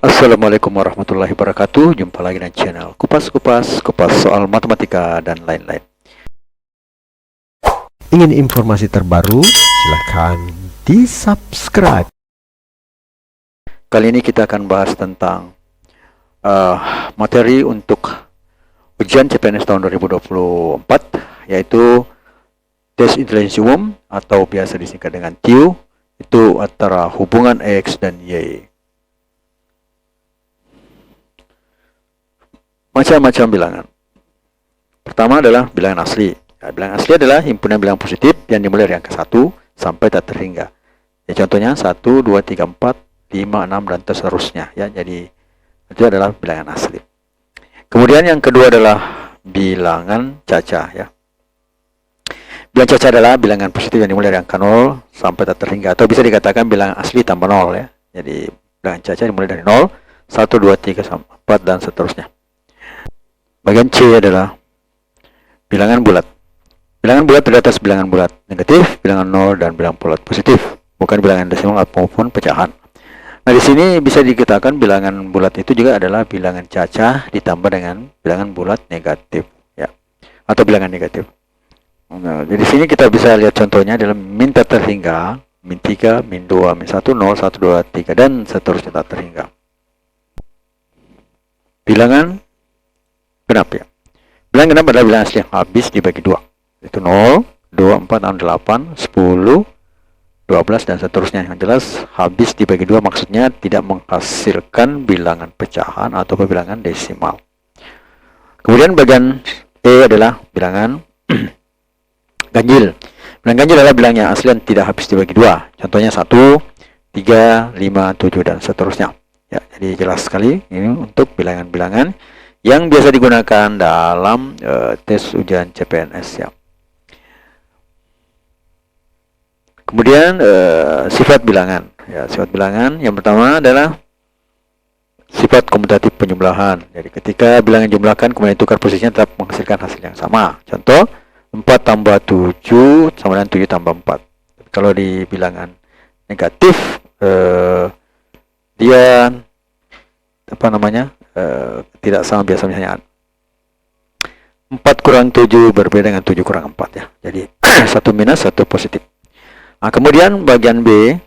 Assalamualaikum warahmatullahi wabarakatuh. Jumpa lagi dengan channel Kupas soal matematika dan lain-lain. Ingin informasi terbaru? Silahkan di-subscribe. Kali ini kita akan bahas tentang materi untuk ujian CPNS tahun 2024, yaitu tes intelijensi umum atau biasa disingkat dengan TIU, itu antara hubungan X dan Y. Macam-macam bilangan. Pertama adalah bilangan asli. Bilangan asli adalah himpunan bilangan positif yang dimulai dari angka 1 sampai tak terhingga. Ya, contohnya 1, 2, 3, 4, 5, 6, dan seterusnya. Ya, jadi itu adalah bilangan asli. Kemudian yang kedua adalah bilangan caca. Ya. Bilangan caca adalah bilangan positif yang dimulai dari angka 0 sampai tak terhingga. Atau bisa dikatakan bilangan asli tambah 0. Ya. Jadi bilangan caca dimulai dari 0, 1, 2, 3, 4, dan seterusnya. Bagian C adalah bilangan bulat. Bilangan bulat terdiri atas bilangan bulat negatif, bilangan 0, dan bilangan bulat positif, bukan bilangan desimal maupun pecahan. Nah, di sini bisa dikatakan bilangan bulat itu juga adalah bilangan caca ditambah dengan bilangan bulat negatif, ya, atau bilangan negatif. Nah, di sini kita bisa lihat contohnya dalam min tak terhingga, min 3, min 2, min 1, 0, 1, 2, 3, dan seterusnya tak terhingga. Bilangan genap, ya. Bilangan genap adalah bilangan asli yang habis dibagi 2. Itu 0, 2, 4, 6, 8, 10, 12, dan seterusnya. Yang jelas habis dibagi 2 maksudnya tidak menghasilkan bilangan pecahan atau bilangan desimal. Kemudian bagian E adalah bilangan ganjil. Bilangan ganjil adalah bilangan yang asli yang tidak habis dibagi 2. Contohnya 1, 3, 5, 7, dan seterusnya. Ya, jadi jelas sekali ini untuk bilangan-bilangan yang biasa digunakan dalam tes ujian CPNS, ya. Kemudian sifat bilangan. Ya, sifat bilangan yang pertama adalah sifat komutatif penjumlahan. Jadi ketika bilangan jumlahkan kemudian tukar posisinya tetap menghasilkan hasil yang sama. Contoh 4 tambah 7 sama dengan 7 tambah 4. Kalau di bilangan negatif dia tidak sama, biasa misalnya 4 kurang 7 berbeda dengan 7 kurang 4, ya. Jadi 1 minus 1 positif. Nah, kemudian bagian B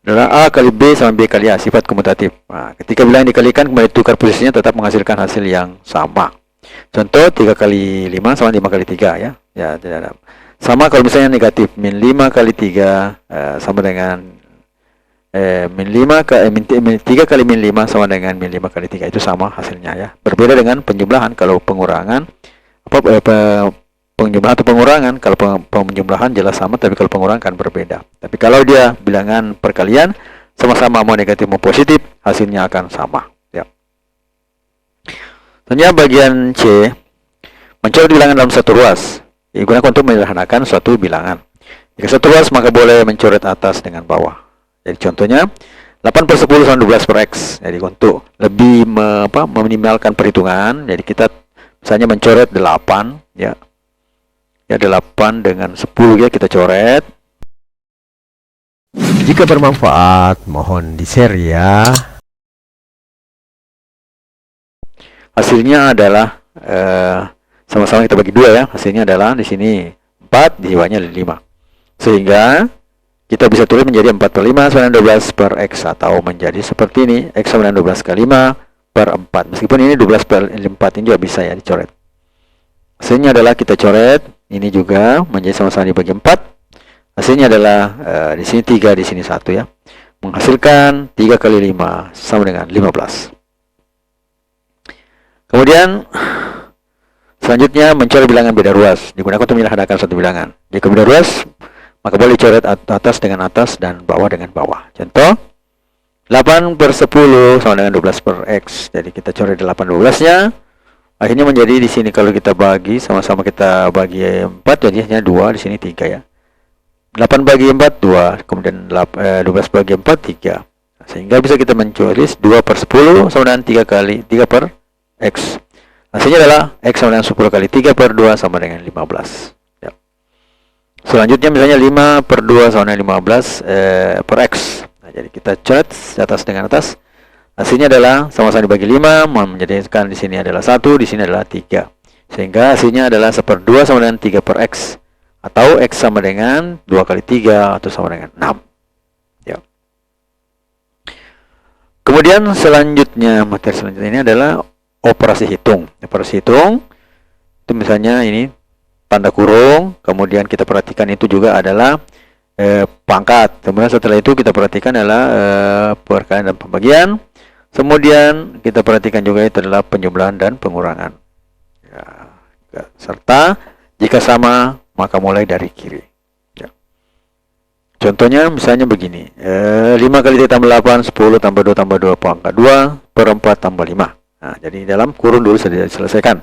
adalah A kali B sama B kali A, sifat komutatif. Nah, ketika bilangan dikalikan kemudian tukar posisinya tetap menghasilkan hasil yang sama. Contoh 3 kali 5 sama 5 kali 3, ya. Ya, tidak ada. Sama kalau misalnya negatif, min 5 kali 3 sama dengan min 3 kali min 5 sama dengan min 5 kali 3, itu sama hasilnya, ya. Berbeda dengan penjumlahan. Kalau pengurangan penjumlahan atau pengurangan, kalau penjumlahan jelas sama, tapi kalau pengurangan kan berbeda. Tapi kalau dia bilangan perkalian sama-sama mau negatif mau positif, hasilnya akan sama, ya. Selanjutnya bagian C, mencoret bilangan dalam satu ruas digunakan untuk menyederhanakan suatu bilangan. Jika satu ruas maka boleh mencoret atas dengan bawah. Jadi contohnya 8 per 10 sama 12 per X. Jadi untuk lebih meminimalkan perhitungan, jadi kita misalnya mencoret 8, ya. Ya, 8 dengan 10, ya, kita coret. Jika bermanfaat, mohon di-share, ya. Hasilnya adalah sama-sama kita bagi 2, ya. Hasilnya adalah di sini 4, di bawahnya 5. Sehingga kita bisa tulis menjadi 4 per 5 sama dengan 12 per X, atau menjadi seperti ini, X sama dengan 12 kali 5 per 4. Meskipun ini 12 per 4 ini juga bisa, ya, dicoret. Hasilnya adalah kita coret, ini juga menjadi sama-sama dibagi 4. Hasilnya adalah di sini 3, di sini 1, ya. Menghasilkan 3 kali 5 sama dengan 15. Kemudian selanjutnya mencari bilangan beda ruas digunakan untuk menyederhanakan suatu bilangan. Jika beda ruas maka boleh coret atas dengan atas dan bawah dengan bawah. Contoh 8 per 10 sama dengan 12 per X. Jadi kita coret 8 12-nya. Akhirnya menjadi di sini kalau kita bagi sama-sama kita bagi 4, jadinya 2, di sini 3, ya. 8 bagi 4 2, kemudian 12 bagi 4 3. Sehingga bisa kita menulis 2 per 10 sama dengan 3 kali 3 per X. Hasilnya adalah X sama dengan 10 kali 3 per 2 sama dengan 15. Ya. Selanjutnya misalnya 5 per 2 sama dengan 15 per X. Nah, jadi kita coret atas dengan atas. Hasilnya adalah sama-sama dibagi 5, menjadikan di sini adalah 1, di sini adalah 3. Sehingga hasilnya adalah 1/2 sama dengan 3 per X. Atau X sama dengan 2 kali 3 atau sama dengan 6. Ya. Kemudian selanjutnya, materi selanjutnya ini adalah operasi hitung. Operasi hitung itu misalnya ini tanda kurung, kemudian kita perhatikan itu juga adalah pangkat. Kemudian setelah itu kita perhatikan adalah perkalian dan pembagian. Kemudian kita perhatikan juga itu adalah penjumlahan dan pengurangan. Ya, serta jika sama maka mulai dari kiri. Ya. Contohnya misalnya begini, 5 kali 3 tambah 8, 10 tambah 2 tambah 2 pangkat 2 per 4 tambah 5. Nah, jadi dalam kurun dulu sudah diselesaikan.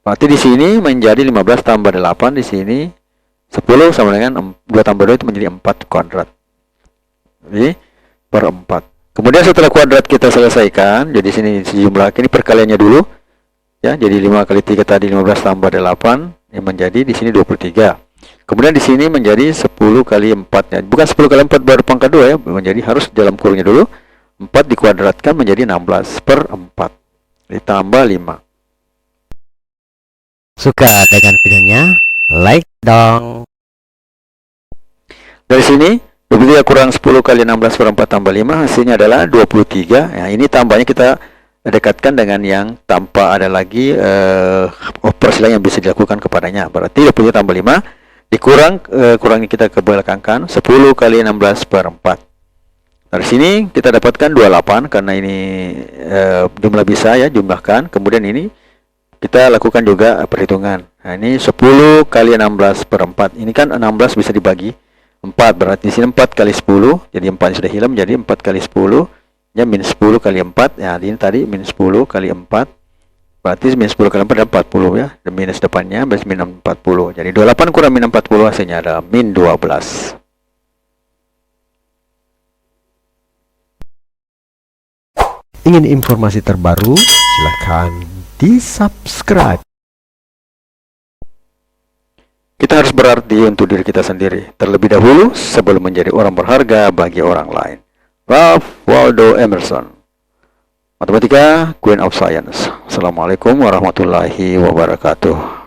Berarti di sini menjadi 15 tambah 8, di sini 10 sama dengan 2 tambah 2 itu menjadi 4 kuadrat. Jadi per 4. Kemudian setelah kuadrat kita selesaikan, jadi sini sejumlah ini perkaliannya dulu. Ya, jadi 5 kali 3 tadi 15 tambah 8 yang menjadi di sini 23. Kemudian di sini menjadi 10 kali 4 ya. Bukan 10 kali 4 baru pangkat 2 ya, menjadi harus dalam kurungnya dulu. 4 dikuadratkan menjadi 16 per 4 ditambah 5. Suka dengan videonya? Like dong. Dari sini 23 kurang 10 kali 16 per 4 tambah 5 hasilnya adalah 23. Ya, ini tambahnya kita dekatkan dengan yang tanpa ada lagi operasi lain yang bisa dilakukan kepadanya. Berarti 23 tambah 5 dikurang kurangi kita ke belakangkan 10 kali 16 per 4. Dari sini kita dapatkan 28 karena ini jumlah bisa ya, jumlahkan. Kemudian ini kita lakukan juga perhitungan. Nah, ini 10 kali 16 per 4. Ini kan 16 bisa dibagi 4, berarti di sini 4 kali 10, jadi 4 sudah hilang, jadi 4 kali 10 ya min 10 kali 4. Ya, ini tadi min 10 kali 4, berarti min 10 kali 4 adalah 40 ya, dan minus depannya berarti min 40. Jadi 28 kurang min 40 hasilnya adalah min 12. Ingin informasi terbaru? Silahkan di-subscribe. Kita harus berarti untuk diri kita sendiri terlebih dahulu sebelum menjadi orang berharga bagi orang lain. Ralph Waldo Emerson. Matematika, Queen of Science. Assalamualaikum warahmatullahi wabarakatuh.